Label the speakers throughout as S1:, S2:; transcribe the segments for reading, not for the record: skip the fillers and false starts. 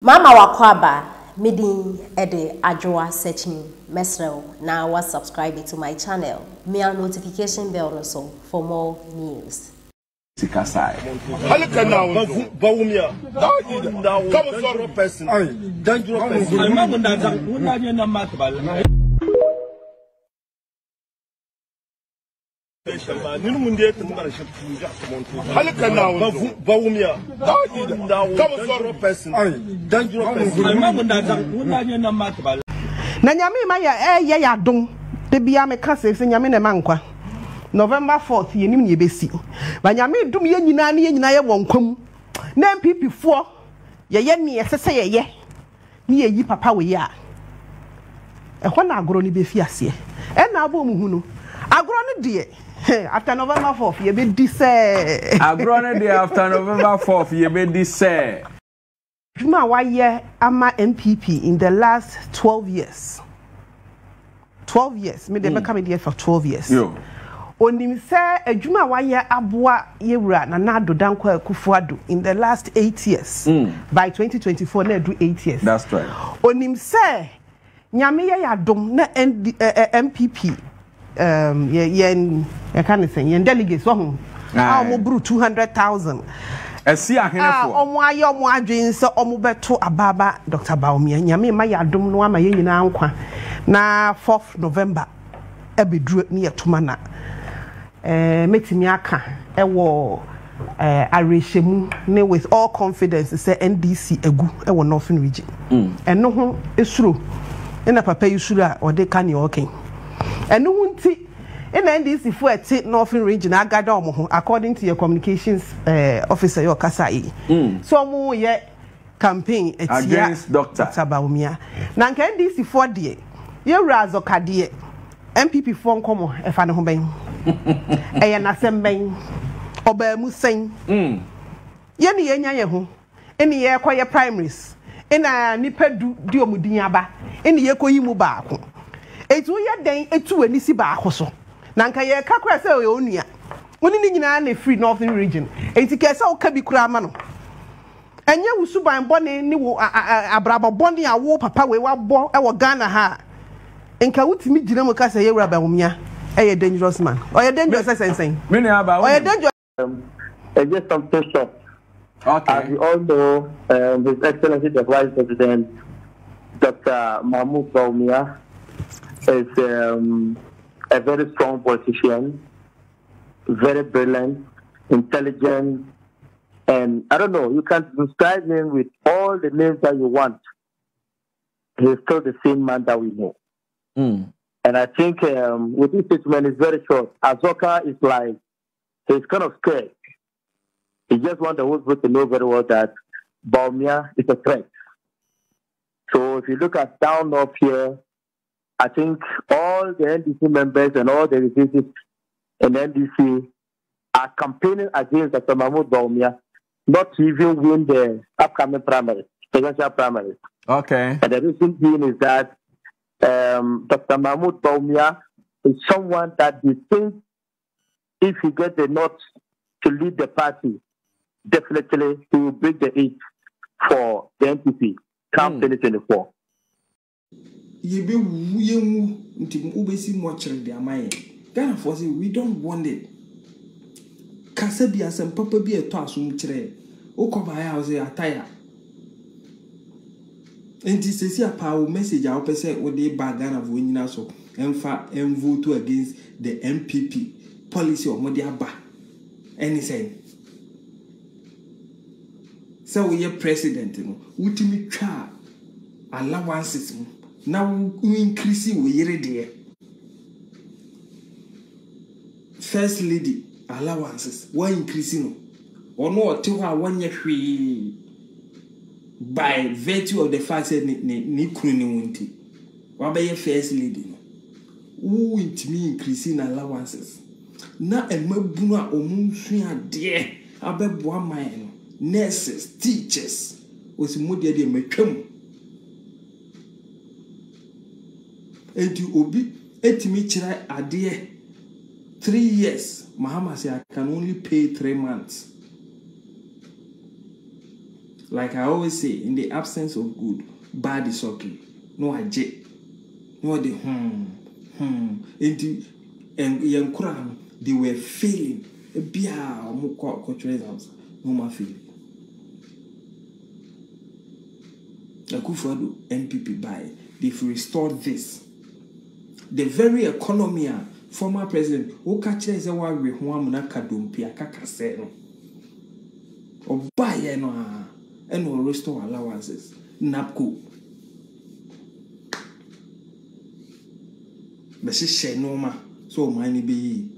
S1: Mama wakwaba midi ede ajwa searching mesrel na wa subscribe to my channel. Me a notification bell also for more news.
S2: Sikasai.
S3: Halika now, BAWUMIA. Come on, sorry person. Dangerous person. Halika now, BAWUMIA. Come on, sorry person. Dangerous person.
S4: Na nyame ma ya dom de bia me kase se nyame ne mankwa November 4th yenim ne besi ba nyame dum ye nyina ne ye nyina ye wonkwam na MPP fo ye ne sese ye ne yi papa we ya ho na agoro ne be fi ase e na abo mu hu no agoro ne de after November 4th ye be di se
S2: agoro ne de after November 4th ye be di se
S4: Juma wa ye ama MPP in the last 12 years. 12 years. Me de be come there for 12 years.
S2: Yo.
S4: Onim se adwuma wa ye aboa yewura na nado danko akufuado in the last 8 years. By 2024 na do 8 years.
S2: That's right.
S4: Onim se nyame ye yadom na MPP ye can say ye delegates wo ho. Ah mo bru 200,000.
S2: Esi ahenefo
S4: omo aye omo adwen se omo beto ababa Dr. BAWUMIA nyame ma yadom no ama ye nyina nkwa na 4th November ebedru ne yetoma na metimi aka ewo arehemu ne with all confidence say NDC egu ewo Northern region eno ho esuro ina papa yusuro a ode ka ne oken eno ho nti in NDC for a Northern region, I got according to your communications officer, your Kasai. So, more yet campaign
S2: against Dr.
S4: BAWUMIA. Now, NDC for the year Azoka dear MPP phone come if I know home. A Nasembain Ober Musain. Yenny Yenya, any year quiet primaries. In a nipedu diomudiaba, in the Yeko Yimuba. It's we day a two and Nisi Bahoso. Nanka ye kakra se onua woni ni nyina na free Northern region enti kese o ka bi kura ma no enye wusuban bone ni wo abrabo bone a wo papa we wabo e wo Ghana ha enka wutimi gina mu ka se ye wura BAWUMIA e ye dangerous man o ye dangerous sensen
S2: me ne aba
S4: o ye dangerous
S5: just something short.
S2: Okay.
S5: As we all know, His Excellency the Vice President Dr. BAWUMIA is a very strong politician, very brilliant, intelligent, and I don't know, you can describe him with all the names that you want. He's still the same man that we know. And I think with this statement, it's very short. Azoka is like, he's kind of scared. He just wants the whole world to know very well that BAWUMIA is a threat. So if you look at down up here, I think all the NDC members and all the representatives in NDC are campaigning against Dr. BAWUMIA not to even win the upcoming primary, presidential primary.
S2: Okay.
S5: And the reason being is that Dr. BAWUMIA is someone that they think if he gets the nod to lead the party, definitely he will break the age for the NPP come 2024.
S6: Yebe wuyemu nti ubesi mochire de amaye Ghana for say we don't want it kasa bi asem papa bi eto asum kire okoba ya o say ataya enti sesi apa o message a opese wo de ba Ghana for nyina so emfa vote against the MPP policy of modi aba any say so we president no wutimi twa allowances now we increase we yere there. First lady allowances why increasing or no to her 1 year free by virtue of the fact that ni kunu ni wunti wa be first lady no who intimi increasing allowances na emabunu a omunsu ade abeboa man nurses teachers osimodi ade metwam enti obi etimi kira ade 3 years Mahama say I can only pay 3 months Like I always say, in the absence of good, bad is okay. No aje. No the and young crown, they were failing. Bia or more cultural exams. No more failing. Akufo-Addo MPP by they've restored this. The very economy former president who catches a war with one Kadumpia Kakaseno. Or buy and will restore allowances. NAPCO. But she say no ma, so mine be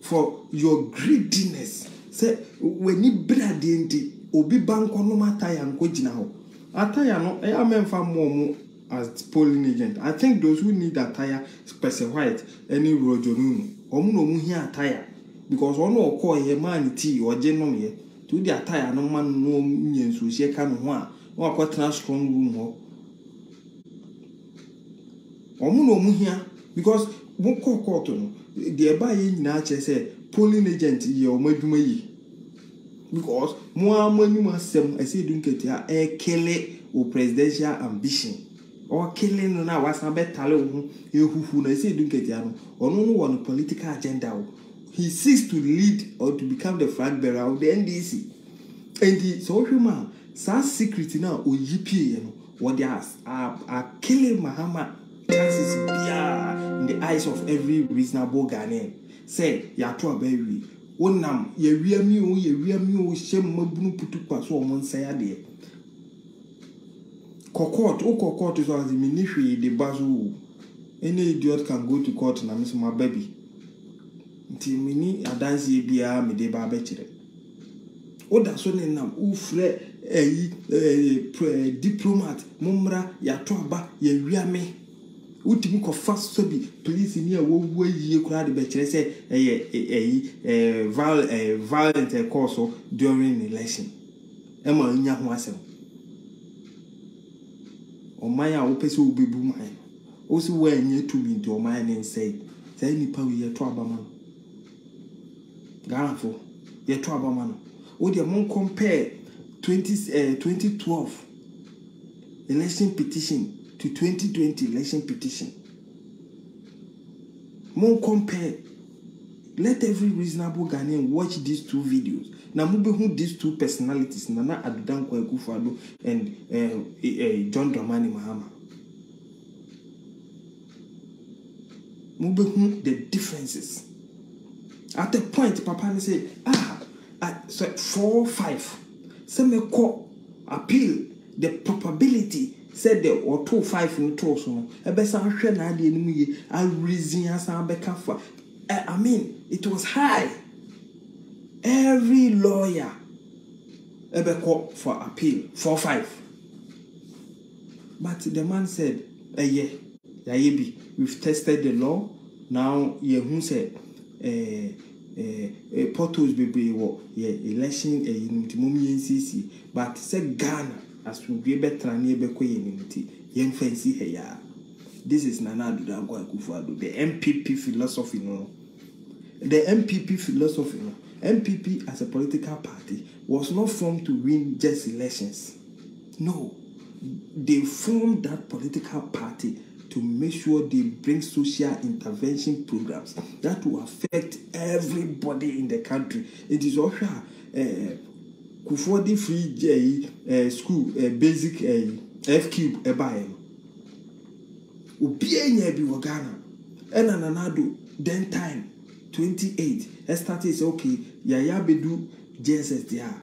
S6: for your greediness. Say when you bread the obi bank on no matter and go now. Attire no, I am for more as polling agent. I think those who need attire specified any road or no here attire because one or call a man tea or general here to the attire no man no means so she can one or quite a strong room or no here because one call cotton the buying nature say polling agent ye or maybe because more money must I say don't get a kill or presidential ambition. Or killing now was a better who I say don't get or no one political agenda. He seeks to lead or to become the flag bearer of the NDC. And the social man, some secret now or GP, what they are killing Mahama chances in the eyes of every reasonable Ghanaian. Say, ya to a baby. One nam, ye rear me, shame mabunu putu pass or one say a day. Court is as the ministry, the bazoo. Any idiot can go to court and miss my baby. Until mini a dance ye be a me de barbecue. Oh, that's one in them, ufre, diplomat, mumra, ya toba, ye rear me. Ultimate of first sobi, police in here, wo ye crowd the betcher say a violent course during election. Emma in Yahwasel. Or my open will be booming. Also, when you to me to mine and say, any power ye trouble man. Garafo, ye trouble man. Oh, the among compare 2012 election petition to 2020 election petition. Mon compare. Let every reasonable Ghanaian watch these two videos. Now, who these two personalities, Nana Adudankwa Akufo-Addo and John Dramani Mahama. Who the differences. At a point, Papa say, so 4-5. Some call appeal the probability. Said the or 2-5 in torso. A best I reason as I mean, it was high. Every lawyer ever called for appeal 4-5. But the man said, we've tested the law. Now, who said, portals be election NDC, but said Ghana as we be better near unity. Young fancy here. This is Nana Akufo-Addo, the MPP philosophy. No, the MPP philosophy. No, MPP as a political party was not formed to win just elections. No, they formed that political party to make sure they bring social intervention programs that will affect everybody in the country. It is also Kufuor free school basic FQ ebaye. Ubiye bi Ghana. Ena nanado then time 28. I started say okay, Yaya bedu JSS there.